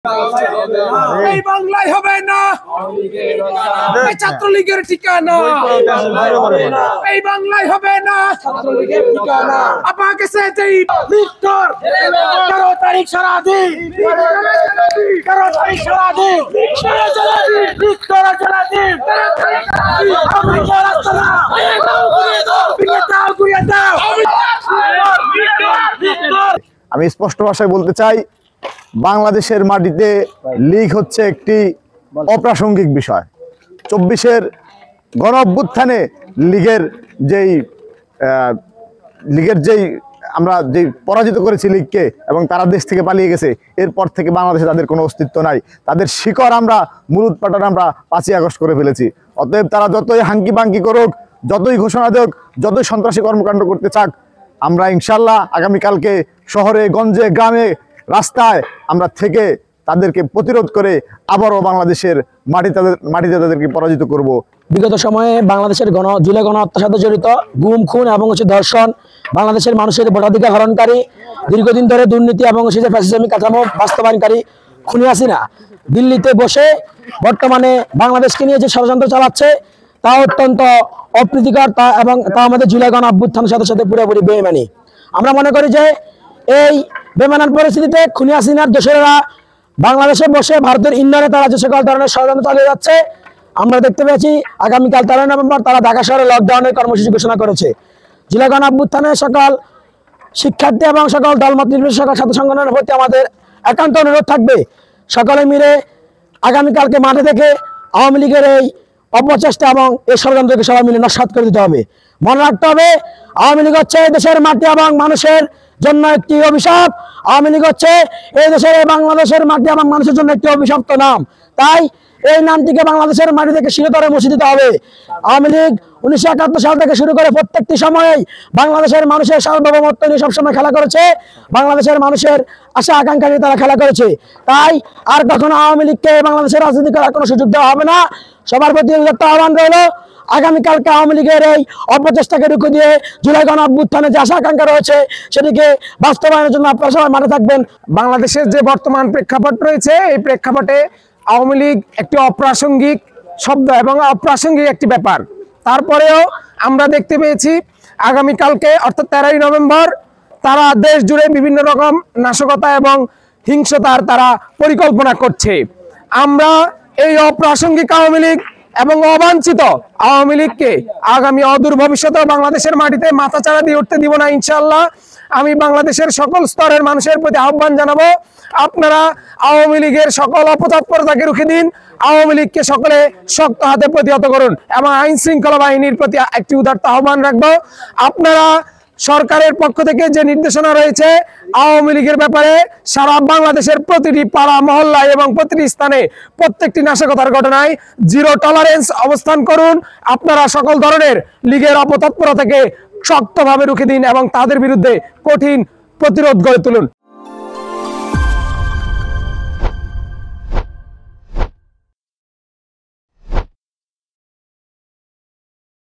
এই বাংলায় হবে না এই ছাত্রলীগের ঠিকানা, এই বাংলায় হবে না ছাত্রলীগের ঠিকানা। আপনাকে সেই ভিক্টর 13 তারিখ সারাদিন, 13 তারিখ সারাদিন, ভিক্টর সারাদিন, আমি স্পষ্ট ভাষায় বলতে চাই, বাংলাদেশের মাটিতে লীগ হচ্ছে একটি অপ্রাসঙ্গিক বিষয়। 24-এর গণ অভ্যুত্থানে লীগের যেই আমরা যেই পরাজিত করেছি লীগকে এবং তারা দেশ থেকে পালিয়ে গেছে, এরপর থেকে বাংলাদেশে তাদের কোনো অস্তিত্ব নাই। তাদের শিকড় আমরা মুরুদ পাটান আমরা 5ই আগস্ট করে ফেলেছি। অতএব তারা যতই হাঙ্কি পাঙ্কি করুক, যতই ঘোষণা দেখ, যতই সন্ত্রাসী কর্মকাণ্ড করতে চাক, আমরা ইনশাল্লাহ আগামীকালকে শহরে গঞ্জে গ্রামে রাস্তায় আমরা থেকে তাদেরকে প্রতিরোধ করে আবারও বাংলাদেশের মাটিতে তাদেরকে পরাজিত করব। বিগত সময়ে বাংলাদেশের জুলাই গণ হত্যার সাথে জড়িত গুম, খুন এবং ধর্ষণ, বাংলাদেশের মানুষের ভোটাধিকার হরণকারী, দীর্ঘদিন ধরে দুর্নীতি এবং ফ্যাসিজমি কাঠামো বাস্তবায়নকারী খুনি হাসিনা দিল্লিতে বসে বর্তমানে বাংলাদেশকে নিয়ে যে ষড়যন্ত্র চালাচ্ছে তা অত্যন্ত অপ্রীতিকর, এবং তা আমাদের জুলাই গণ অভ্যুত্থানের সাথে সাথে পুরোপুরি বেইমানি। আমরা মনে করি যে এই বেমানান পরিস্থিতিতে খুনি হাসিনার দোসরেরা বাংলাদেশে বসে ভারতের ইন্ধনে তারা যে সকল ধরনের ষড়যন্ত্র চালিয়ে যাচ্ছে, আমরা দেখতে পেয়েছি আগামীকাল 13 নভেম্বর তারা ঢাকা শহরে লকডাউনের কর্মসূচি ঘোষণা করেছে। জুলাই গণ অভ্যুত্থানের সকল শিক্ষার্থী এবং সকল দলমত নির্বিশেষে সকল ছাত্র সংগঠনের প্রতি আমাদের একান্ত অনুরোধ থাকবে, সকলে মিলে আগামীকালকে মাঠে থেকে আওয়ামী লীগের এই অপচেষ্টা এবং এই ষড়যন্ত্রকে সবাই মিলে নস্যাৎ করে দিতে হবে। মনে রাখতে হবে, আওয়ামী লীগ হচ্ছে এই দেশের মাটি এবং মানুষের জন্য একটি অভিশাপ। আওয়ামী লীগ হচ্ছে এই দেশের বাংলাদেশের মাটি এবং মানুষের জন্য একটি অভিশপ্ত নাম। তাই এই নামটিকে বাংলাদেশের মাটি থেকে চিরতরে মুছে দিতে হবে। আওয়ামী লীগ 1971 সাল থেকে শুরু করে প্রত্যেকটি সময়েই বাংলাদেশের মানুষের সার্বভৌমত্ব নিয়ে সবসময় খেলা করেছে, বাংলাদেশের মানুষের আশা আকাঙ্ক্ষা নিয়ে তারা খেলা করেছে। তাই আর কখনো আওয়ামী লীগকে বাংলাদেশের রাজনীতি করার কোনো সুযোগ দেওয়া হবে না। সবার প্রতি আহ্বান রইল, আগামীকালকে আওয়ামী লীগের এই অপচেষ্টাকে রুখে দিয়ে জুলাই গণ অভ্যুত্থানে যে আশা আকাঙ্ক্ষা রয়েছে সেটিকে বাস্তবায়নের জন্য আপনারা সবাই মাঠে থাকবেন। বাংলাদেশের যে বর্তমান প্রেক্ষাপট রয়েছে, এই প্রেক্ষাপটে আওয়ামী লীগ একটি অপ্রাসঙ্গিক শব্দ এবং অপ্রাসঙ্গিক একটি ব্যাপার। তারপরেও আমরা দেখতে পেয়েছি আগামীকালকে অর্থাৎ 13ই নভেম্বর তারা দেশ জুড়ে বিভিন্ন রকম নাশকতা এবং হিংসতার তারা পরিকল্পনা করছে। আমরা এই অপ্রাসঙ্গিক আওয়ামী লীগ এবং অবাঞ্ছিত আওয়ামী লীগকে আগামী অদূর ভবিষ্যতে বাংলাদেশের মাটিতে মাথাচাড়া দিয়ে উঠতে দিব না ইনশাআল্লাহ। আমি বাংলাদেশের সকল স্তরের মানুষের প্রতি আহ্বান জানাবো, আপনারা আওয়ামী লীগের সকল অপতৎপরতাকে রুখে দিন, আওয়ামী লীগকে সকলে শক্ত হাতে প্রতিহত করুন এবং আইন শৃঙ্খলা বাহিনীর প্রতি একটি উদারতা আহ্বান রাখবো। আপনারা সরকারের পক্ষ থেকে যে নির্দেশনা রয়েছে আওয়ামী লীগের ব্যাপারে সারা বাংলাদেশের প্রতিটি পাড়া মহল্লায় এবং প্রতিটি স্থানে প্রত্যেকটি নাশকতার ঘটনায় জিরো টলারেন্স অবস্থান করুন। আপনারা সকল ধরনের লীগের অপতৎপরতাকে শক্তভাবে রুখে দিন এবং তাদের বিরুদ্ধে কঠিন প্রতিরোধ গড়ে তুলুন।